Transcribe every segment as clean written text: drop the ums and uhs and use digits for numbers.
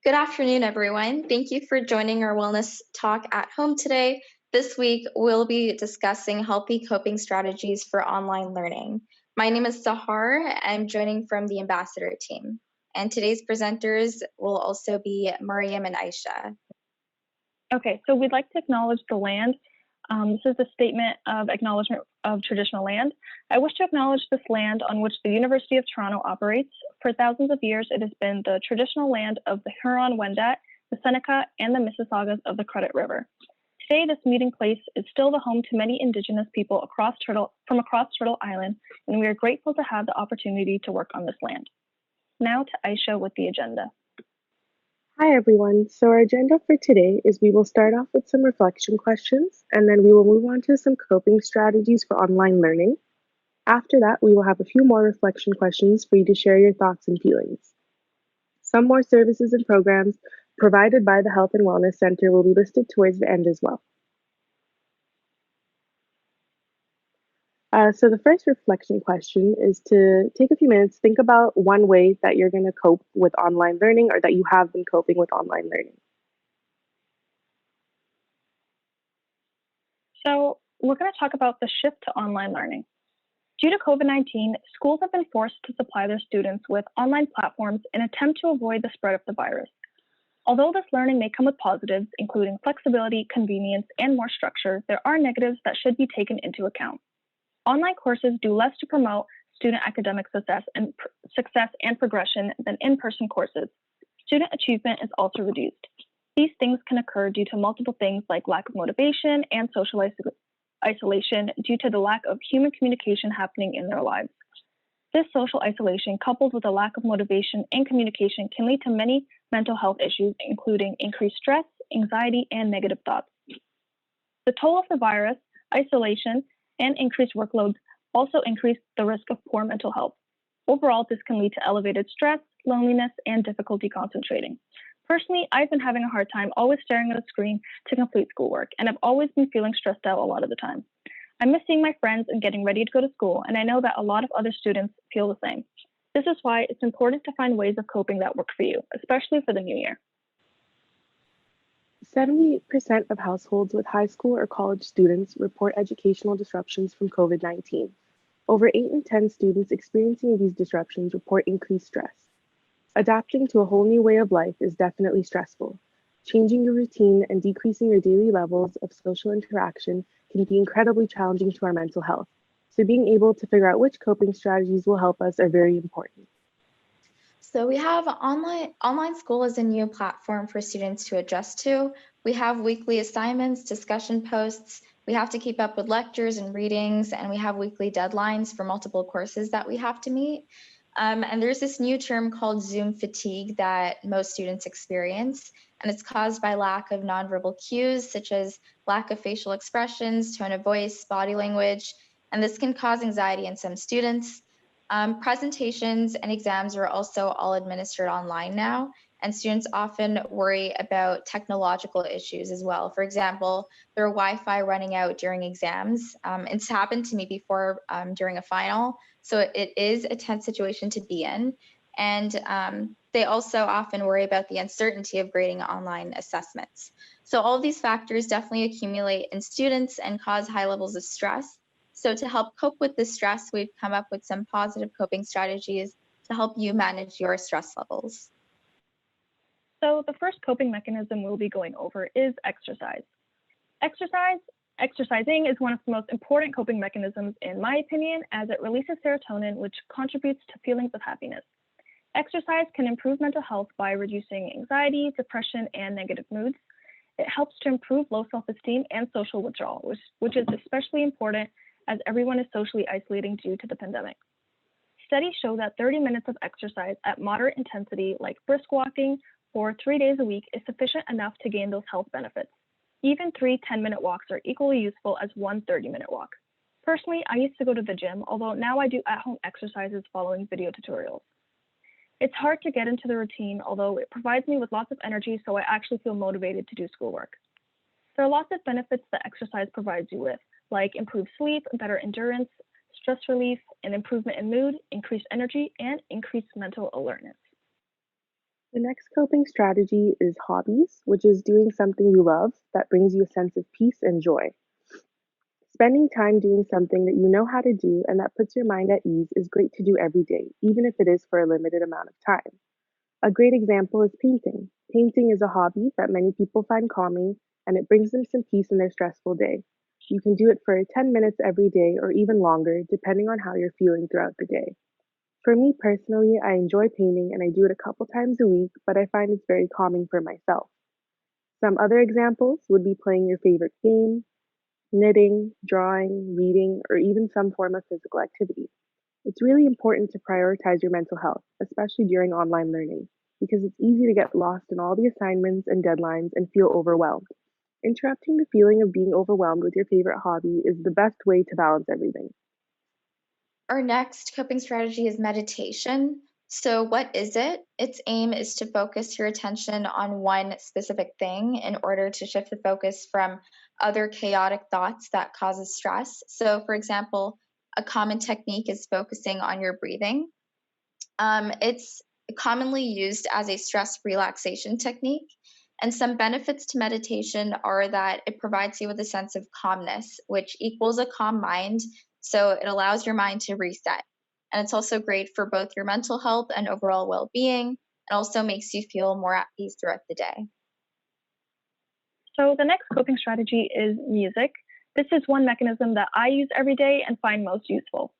Good afternoon, everyone. Thank you for joining our wellness talk at home today. This week, we'll be discussing healthy coping strategies for online learning. My name is Sahar. I'm joining from the Ambassador team. And today's presenters will also be Mariam and Aisha. Okay, so we'd like to acknowledge the land. This is a statement of acknowledgement of traditional land. I wish to acknowledge this land on which the University of Toronto operates. For thousands of years, it has been the traditional land of the Huron-Wendat, the Seneca, and the Mississaugas of the Credit River. Today, this meeting place is still the home to many Indigenous people from across Turtle Island, and we are grateful to have the opportunity to work on this land. Now to Aisha with the agenda. Hi everyone. So our agenda for today is we will start off with some reflection questions and then we will move on to some coping strategies for online learning. After that, we will have a few more reflection questions for you to share your thoughts and feelings. Some more services and programs provided by the Health and Wellness Center will be listed towards the end as well. So the first reflection question is to take a few minutes, think about one way that you're going to cope with online learning or that you have been coping with online learning. So we're going to talk about the shift to online learning. Due to COVID-19, schools have been forced to supply their students with online platforms in an attempt to avoid the spread of the virus. Although this learning may come with positives, including flexibility, convenience, and more structure, there are negatives that should be taken into account. Online courses do less to promote student academic success and progression than in-person courses. Student achievement is also reduced. These things can occur due to multiple things like lack of motivation and social isolation due to the lack of human communication happening in their lives. This social isolation, coupled with a lack of motivation and communication, can lead to many mental health issues, including increased stress, anxiety, and negative thoughts. The toll of the virus, isolation, and increased workloads also increase the risk of poor mental health. Overall, this can lead to elevated stress, loneliness, and difficulty concentrating. Personally, I've been having a hard time always staring at a screen to complete schoolwork, and I've always been feeling stressed out a lot of the time. I miss seeing my friends and getting ready to go to school, and I know that a lot of other students feel the same. This is why it's important to find ways of coping that work for you, especially for the new year. 78% of households with high school or college students report educational disruptions from COVID-19. Over 8 in 10 students experiencing these disruptions report increased stress. Adapting to a whole new way of life is definitely stressful. Changing your routine and decreasing your daily levels of social interaction can be incredibly challenging to our mental health. So being able to figure out which coping strategies will help us are very important. So we have online school as a new platform for students to adjust to. We have weekly assignments, discussion posts. We have to keep up with lectures and readings, and we have weekly deadlines for multiple courses that we have to meet. And there's this new term called Zoom fatigue that most students experience, and it's caused by lack of nonverbal cues, such as lack of facial expressions, tone of voice, body language, and this can cause anxiety in some students. Presentations and exams are also all administered online now, and students often worry about technological issues as well. For example, their Wi-Fi running out during exams. It's happened to me before during a final, so it is a tense situation to be in. And they also often worry about the uncertainty of grading online assessments. So all of these factors definitely accumulate in students and cause high levels of stress. So to help cope with this stress, we've come up with some positive coping strategies to help you manage your stress levels. So the first coping mechanism we'll be going over is exercise. Exercising is one of the most important coping mechanisms in my opinion, as it releases serotonin, which contributes to feelings of happiness. Exercise can improve mental health by reducing anxiety, depression, and negative moods. It helps to improve low self-esteem and social withdrawal, which is especially important as everyone is socially isolating due to the pandemic. Studies show that 30 minutes of exercise at moderate intensity, like brisk walking, for 3 days a week is sufficient enough to gain those health benefits. Even 3 10-minute walks are equally useful as one 30-minute walk. Personally, I used to go to the gym, although now I do at-home exercises following video tutorials. It's hard to get into the routine, although it provides me with lots of energy, so I actually feel motivated to do schoolwork. There are lots of benefits that exercise provides you with, like improved sleep, better endurance, stress relief, an improvement in mood, increased energy, and increased mental alertness. The next coping strategy is hobbies, which is doing something you love that brings you a sense of peace and joy. Spending time doing something that you know how to do and that puts your mind at ease is great to do every day, even if it is for a limited amount of time. A great example is painting. Painting is a hobby that many people find calming and it brings them some peace in their stressful day. You can do it for 10 minutes every day or even longer, depending on how you're feeling throughout the day. For me personally, I enjoy painting and I do it a couple times a week, but I find it's very calming for myself. Some other examples would be playing your favorite game, knitting, drawing, reading, or even some form of physical activity. It's really important to prioritize your mental health, especially during online learning, because it's easy to get lost in all the assignments and deadlines and feel overwhelmed. Interrupting the feeling of being overwhelmed with your favorite hobby is the best way to balance everything. Our next coping strategy is meditation. So, what is it? Its aim is to focus your attention on one specific thing in order to shift the focus from other chaotic thoughts that causes stress. So, for example, a common technique is focusing on your breathing. It's commonly used as a stress relaxation technique. And some benefits to meditation are that it provides you with a sense of calmness, which equals a calm mind. So it allows your mind to reset. And it's also great for both your mental health and overall well being. It also makes you feel more at peace throughout the day. So the next coping strategy is music. This is one mechanism that I use every day and find most useful.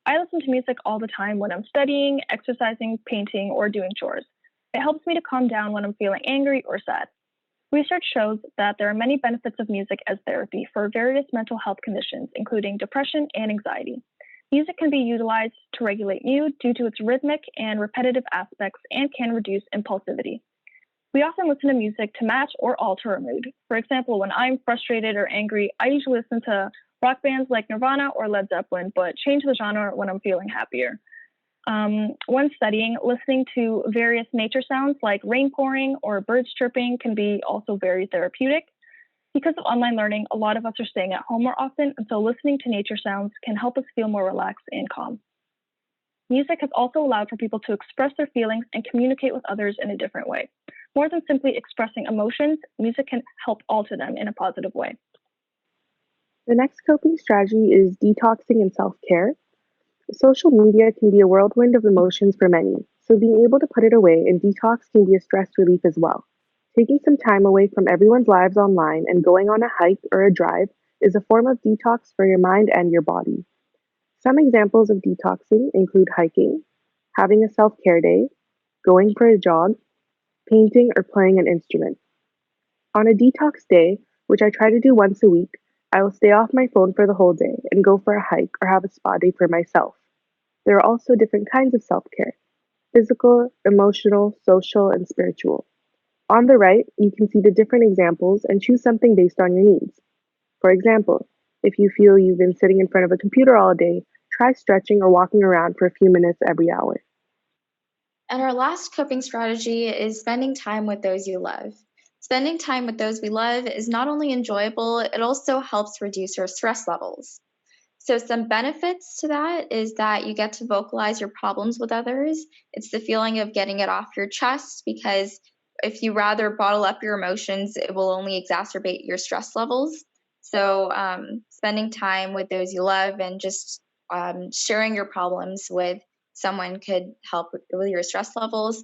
I listen to music all the time when I'm studying, exercising, painting, or doing chores. It helps me to calm down when I'm feeling angry or sad. Research shows that there are many benefits of music as therapy for various mental health conditions, including depression and anxiety. Music can be utilized to regulate mood due to its rhythmic and repetitive aspects and can reduce impulsivity. We often listen to music to match or alter our mood. For example, when I'm frustrated or angry, I usually listen to rock bands like Nirvana or Led Zeppelin, but change the genre when I'm feeling happier. When studying, listening to various nature sounds like rain pouring or birds chirping can be also very therapeutic. Because of online learning, a lot of us are staying at home more often, and so listening to nature sounds can help us feel more relaxed and calm. Music has also allowed for people to express their feelings and communicate with others in a different way. More than simply expressing emotions, music can help alter them in a positive way. The next coping strategy is detoxing and self care. Social media can be a whirlwind of emotions for many, so being able to put it away and detox can be a stress relief as well. Taking some time away from everyone's lives online and going on a hike or a drive is a form of detox for your mind and your body. Some examples of detoxing include hiking, having a self care day, going for a jog, painting, or playing an instrument. On a detox day, which I try to do once a week, I will stay off my phone for the whole day and go for a hike or have a spa day for myself. There are also different kinds of self care: physical, emotional, social, and spiritual. On the right, you can see the different examples and choose something based on your needs. For example, if you feel you've been sitting in front of a computer all day, try stretching or walking around for a few minutes every hour. And our last coping strategy is spending time with those you love. Spending time with those we love is not only enjoyable, it also helps reduce our stress levels. So, some benefits to that is that you get to vocalize your problems with others. It's the feeling of getting it off your chest because if you rather bottle up your emotions, it will only exacerbate your stress levels. So, spending time with those you love and just sharing your problems with someone could help with your stress levels.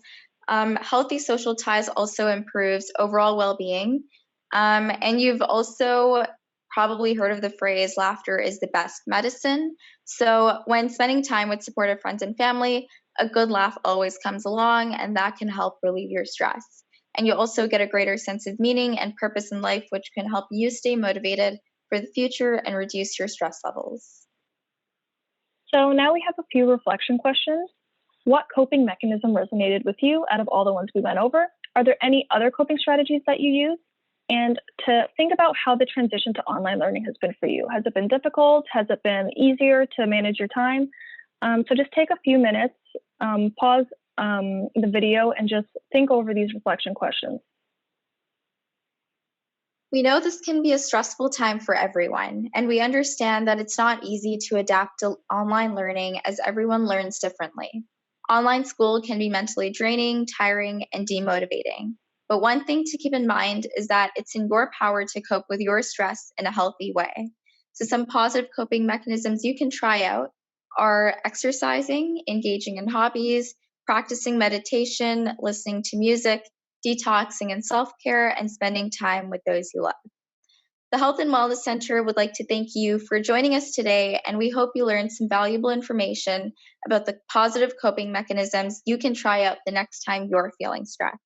Healthy social ties also improves overall well being. And you've also probably heard of the phrase laughter is the best medicine. So, when spending time with supportive friends and family, a good laugh always comes along, and that can help relieve your stress. And you also get a greater sense of meaning and purpose in life, which can help you stay motivated for the future and reduce your stress levels. So now we have a few reflection questions. What coping mechanism resonated with you out of all the ones we went over? Are there any other coping strategies that you use? And to think about how the transition to online learning has been for you. Has it been difficult? Has it been easier to manage your time? So just take a few minutes, pause the video, and just think over these reflection questions. We know this can be a stressful time for everyone, and we understand that it's not easy to adapt to online learning as everyone learns differently. Online school can be mentally draining, tiring, and demotivating. But one thing to keep in mind is that it's in your power to cope with your stress in a healthy way. So, some positive coping mechanisms you can try out are exercising, engaging in hobbies, practicing meditation, listening to music, detoxing and self care, and spending time with those you love. The Health and Wellness Center would like to thank you for joining us today, and we hope you learned some valuable information about the positive coping mechanisms you can try out the next time you're feeling stressed.